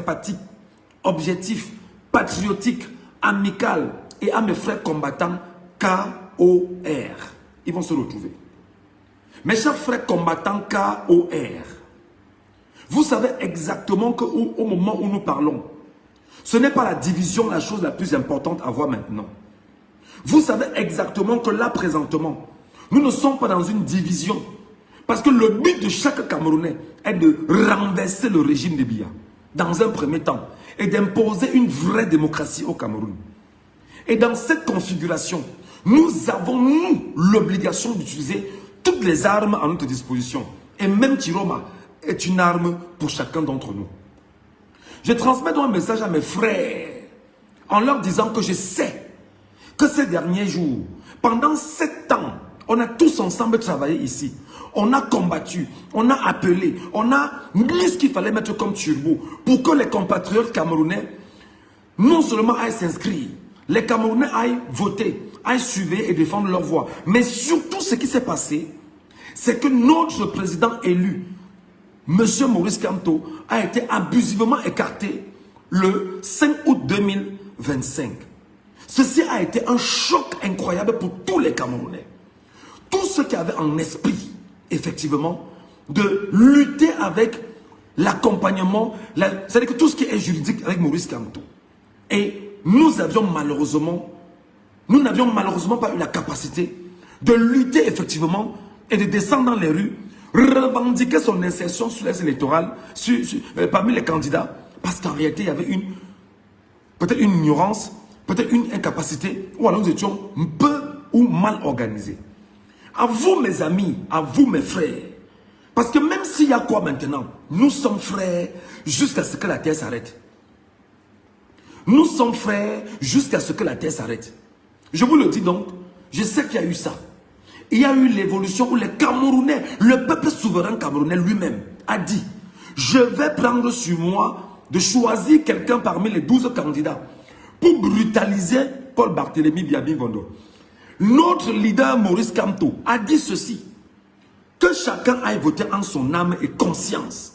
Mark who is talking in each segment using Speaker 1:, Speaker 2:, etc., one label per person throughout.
Speaker 1: sympathique, objectif, patriotique, amical et à mes frères combattants KOR. Ils vont se retrouver. Mes chers frères combattants KOR, vous savez exactement qu'au moment où nous parlons, ce n'est pas la division la chose la plus importante à voir maintenant. Vous savez exactement que là, présentement, nous ne sommes pas dans une division. Parce que le but de chaque Camerounais est de renverser le régime de Biya, dans un premier temps, et d'imposer une vraie démocratie au Cameroun. Et dans cette configuration, nous avons, nous, l'obligation d'utiliser toutes les armes à notre disposition. Et même Chiroma est une arme pour chacun d'entre nous. Je transmets donc un message à mes frères, en leur disant que je sais que ces derniers jours, pendant 7 ans, on a tous ensemble travaillé ici. On a combattu, on a appelé, on a mis ce qu'il fallait mettre comme turbo pour que les compatriotes camerounais non seulement aillent s'inscrire, les Camerounais aillent voter, aillent suivre et défendre leur voix. Mais surtout, ce qui s'est passé, c'est que notre président élu, M. Maurice Kamto, a été abusivement écarté le 5 août 2025. Ceci a été un choc incroyable pour tous les Camerounais. Tous ceux qui avaient en esprit, effectivement, de lutter avec l'accompagnement, c'est-à-dire que tout ce qui est juridique avec Maurice Kamto. Et nous n'avions malheureusement pas eu la capacité de lutter effectivement et de descendre dans les rues, revendiquer son insertion sur les électorales, parmi les candidats, parce qu'en réalité, il y avait peut-être une ignorance, peut-être une incapacité, ou alors nous étions peu ou mal organisés. À vous mes amis, à vous mes frères, parce que même s'il y a quoi maintenant, nous sommes frères jusqu'à ce que la terre s'arrête. Nous sommes frères jusqu'à ce que la terre s'arrête. Je vous le dis donc, je sais qu'il y a eu ça. Il y a eu l'évolution où les Camerounais, le peuple souverain camerounais lui-même a dit, je vais prendre sur moi de choisir quelqu'un parmi les 12 candidats pour brutaliser Paul Barthélémy Biya-Bivondo. Notre leader Maurice Kamto a dit ceci, que chacun aille voter en son âme et conscience.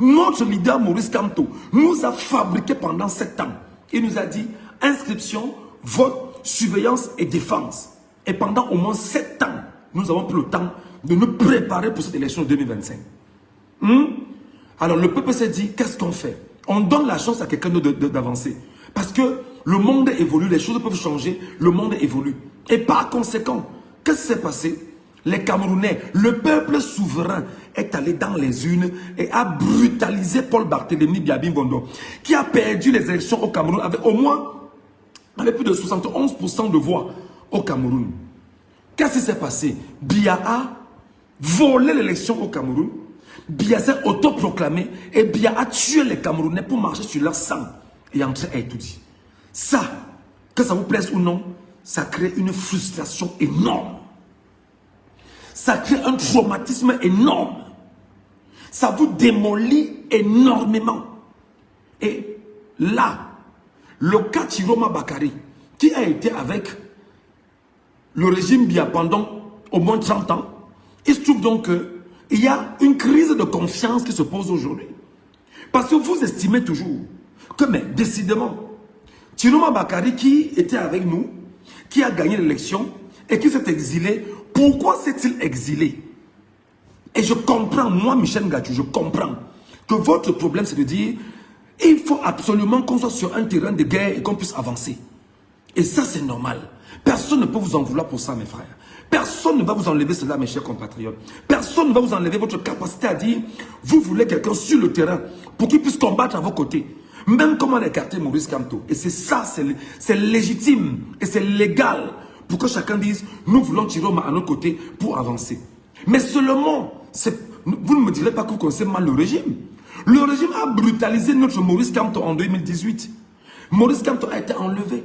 Speaker 1: Notre leader Maurice Kamto nous a fabriqué pendant 7 ans. Il nous a dit inscription, vote, surveillance et défense. Et pendant au moins 7 ans, nous avons pris le temps de nous préparer pour cette élection de 2025. Alors le peuple s'est dit, qu'est-ce qu'on fait? On donne la chance à quelqu'un d'avancer. Parce que le monde évolue, les choses peuvent changer, le monde évolue. Et par conséquent, qu'est-ce qui s'est passé? Les Camerounais, le peuple souverain est allé dans les urnes et a brutalisé Paul Barthélémy Biya-Bivondo, qui a perdu les élections au Cameroun avec plus de 71% de voix au Cameroun. Qu'est-ce qui s'est passé? Biya a volé l'élection au Cameroun, Biya s'est autoproclamé et Biya a tué les Camerounais pour marcher sur leur sang et entrer à étudier. Ça, que ça vous plaise ou non, ça crée une frustration énorme. Ça crée un traumatisme énorme. Ça vous démolit énormément. Et là, le cas Chiroma Bakary, qui a été avec le régime Biya pendant au moins 30 ans, il se trouve donc qu'il y a une crise de confiance qui se pose aujourd'hui. Parce que vous estimez toujours que, mais décidément, Chiroma Bakary qui était avec nous, qui a gagné l'élection et qui s'est exilé, pourquoi s'est-il exilé? Et je comprends, moi Michel Ngatou, je comprends que votre problème c'est de dire il faut absolument qu'on soit sur un terrain de guerre et qu'on puisse avancer. Et ça c'est normal. Personne ne peut vous en vouloir pour ça mes frères. Personne ne va vous enlever cela mes chers compatriotes. Personne ne va vous enlever votre capacité à dire vous voulez quelqu'un sur le terrain pour qu'il puisse combattre à vos côtés. Même comment écarter Maurice Kamto. Et c'est ça, c'est légitime et c'est légal pour que chacun dise nous voulons Chiroma à nos côtés pour avancer. Mais seulement, vous ne me direz pas que vous connaissez mal le régime. Le régime a brutalisé notre Maurice Kamto en 2018. Maurice Kamto a été enlevé.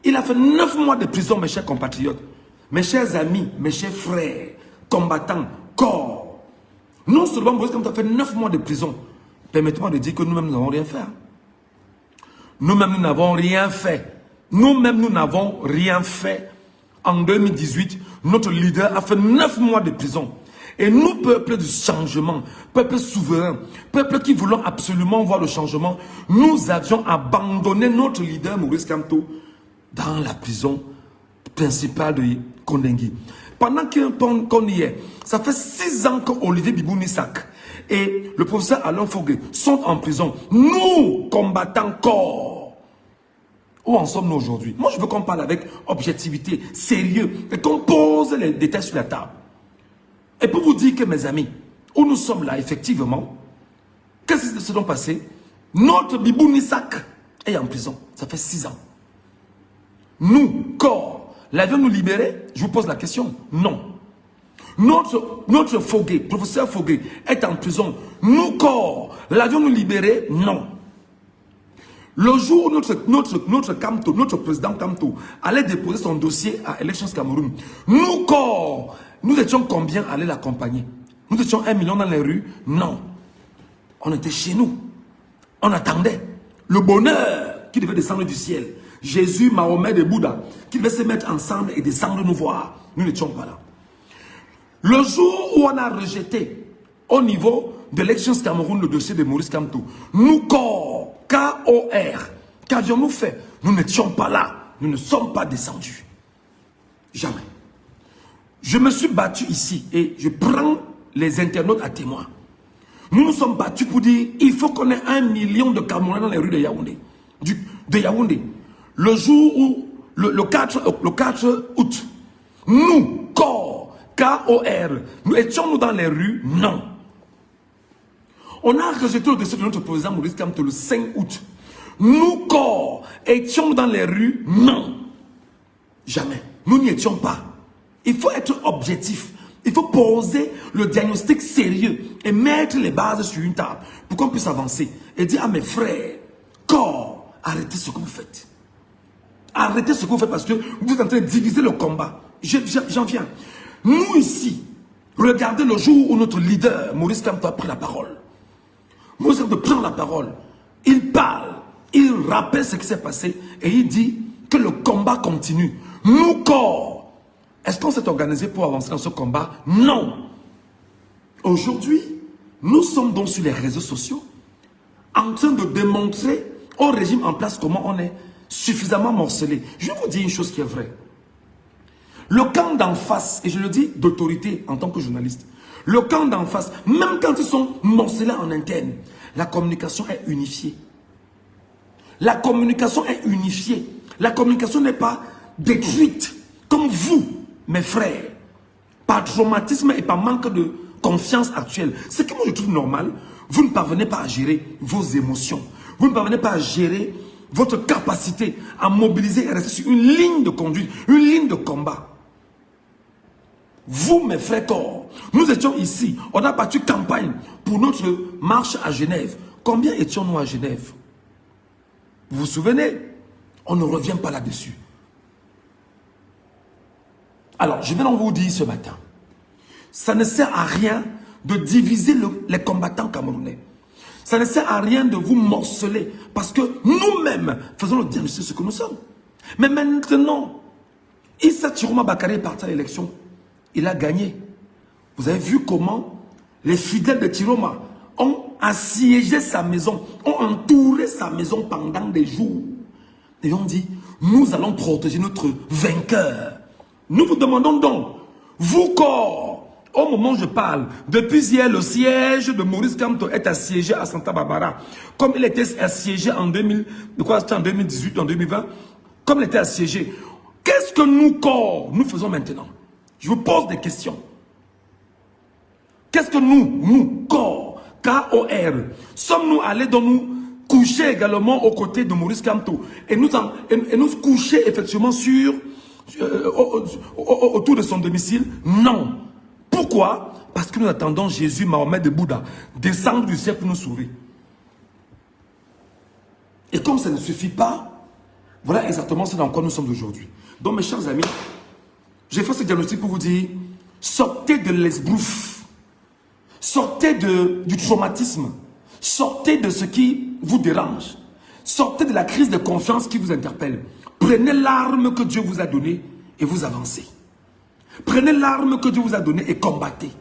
Speaker 1: Il a fait 9 mois de prison, mes chers compatriotes. Mes chers amis, mes chers frères, combattants, corps. Non seulement Maurice Kamto a fait 9 mois de prison. Permettez-moi de dire que nous-mêmes, nous n'avons rien fait. Nous-mêmes, nous n'avons rien fait. Nous-mêmes, nous n'avons rien fait. En 2018, notre leader a fait 9 mois de prison. Et nous, peuple du changement, peuple souverain, peuple qui voulons absolument voir le changement, nous avions abandonné notre leader Maurice Kamto dans la prison principale de Kondengui. Pendant qu'on y est, ça fait 6 ans qu'Olivier Bibou-Nissak et le professeur Alain Fogué sont en prison. Nous, combattants corps, où en sommes-nous aujourd'hui? Moi, je veux qu'on parle avec objectivité, sérieux, et qu'on pose les détails sur la table. Et pour vous dire que, mes amis, où nous sommes là, effectivement, qu'est-ce qui s'est donc passé? Notre Bibou-Nissak est en prison. Ça fait 6 ans. Nous, corps, l'avions-nous libéré? Je vous pose la question. Non. Notre Fogué, professeur Fogué, est en prison. Nous, corps, l'avions-nous libéré? Non. Le jour où notre président Kamto allait déposer son dossier à Elections Cameroun, nous, corps, nous étions combien à aller l'accompagner? Nous étions 1 million dans les rues? Non. On était chez nous. On attendait le bonheur qui devait descendre du ciel. Jésus, Mahomet et Bouddha, qui devaient se mettre ensemble et descendre nous voir. Nous n'étions pas là. Le jour où on a rejeté au niveau de Elections Cameroun le dossier de Maurice Kamto, nous, corps, K-O-R, qu'avions-nous fait? Nous n'étions pas là. Nous ne sommes pas descendus. Jamais. Je me suis battu ici et je prends les internautes à témoin. Nous nous sommes battus pour dire il faut qu'on ait 1 million de Camerounais dans les rues de Yaoundé. De Yaoundé. Le jour où, le 4 août, nous, corps, K-O-R, nous étions-nous dans les rues? Non. On a rejeté le dossier de notre président Maurice Kamto le 5 août. Nous, corps, étions dans les rues? Non. Jamais. Nous n'y étions pas. Il faut être objectif. Il faut poser le diagnostic sérieux et mettre les bases sur une table pour qu'on puisse avancer et dire à mes frères, corps, arrêtez ce que vous faites. Arrêtez ce que vous faites parce que vous êtes en train de diviser le combat. J'en viens. Nous ici, regardez le jour où notre leader, Maurice Kamto, a pris la parole. Maurice Kamto prend la parole. Il parle, il rappelle ce qui s'est passé et il dit que le combat continue. Nous, corps, est-ce qu'on s'est organisé pour avancer dans ce combat? Non. Aujourd'hui, nous sommes donc sur les réseaux sociaux en train de démontrer au régime en place comment on est suffisamment morcelé. Je vais vous dire une chose qui est vraie. Le camp d'en face, et je le dis d'autorité en tant que journaliste, le camp d'en face, même quand ils sont morcelés en interne, la communication est unifiée. La communication est unifiée. La communication n'est pas détruite comme vous, mes frères, par traumatisme et par manque de confiance actuelle. Ce que moi je trouve normal, vous ne parvenez pas à gérer vos émotions. Vous ne parvenez pas à gérer votre capacité à mobiliser et rester sur une ligne de conduite, une ligne de combat. Vous, mes frères corps, nous étions ici, on a battu campagne pour notre marche à Genève. Combien étions-nous à Genève? Vous vous souvenez? On ne revient pas là-dessus. Alors, je vais donc vous dire ce matin, ça ne sert à rien de diviser les combattants camerounais. Ça ne sert à rien de vous morceler parce que nous-mêmes faisons le diagnostic de ce que nous sommes. Mais maintenant, Issa Chiroma Bakary est parti à l'élection. Il a gagné. Vous avez vu comment les fidèles de Chiroma ont assiégé sa maison, ont entouré sa maison pendant des jours. Et ont dit, nous allons protéger notre vainqueur. Nous vous demandons donc, vous corps, au moment où je parle, depuis hier, le siège de Maurice Kamto est assiégé à Santa Barbara. Comme il était assiégé en 2018, en 2020, comme il était assiégé. Qu'est-ce que nous, corps, nous faisons maintenant? Je vous pose des questions. Qu'est-ce que nous, corps, K-O-R, sommes-nous allés dans nous coucher également aux côtés de Maurice Kamto et nous coucher effectivement sur... autour de son domicile? Non. Pourquoi? Parce que nous attendons Jésus, Mahomet et Bouddha descendre du ciel pour nous sauver. Et comme ça ne suffit pas, voilà exactement ce dans quoi nous sommes aujourd'hui. Donc mes chers amis, j'ai fait ce diagnostic pour vous dire, sortez de l'esbrouf, sortez du traumatisme, sortez de ce qui vous dérange, sortez de la crise de confiance qui vous interpelle. Prenez l'arme que Dieu vous a donnée et vous avancez. Prenez l'arme que Dieu vous a donnée et combattez.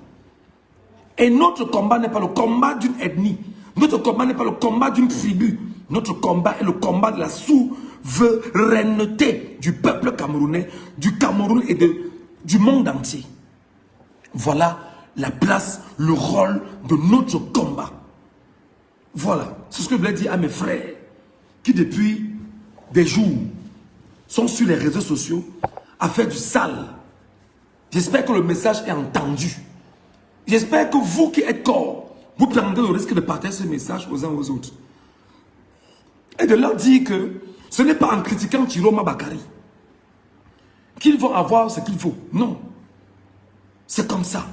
Speaker 1: Et notre combat n'est pas le combat d'une ethnie. Notre combat n'est pas le combat d'une tribu. Notre combat est le combat de la souveraineté du peuple camerounais, du Cameroun et du monde entier. Voilà la place, le rôle de notre combat. Voilà, c'est ce que je voulais dire à mes frères qui depuis des jours sont sur les réseaux sociaux à faire du sale. J'espère que le message est entendu. J'espère que vous qui êtes corps, vous prendrez le risque de partager ce message aux uns aux autres. Et de leur dire que ce n'est pas en critiquant Chiroma Bakari qu'ils vont avoir ce qu'il faut. Non. C'est comme ça.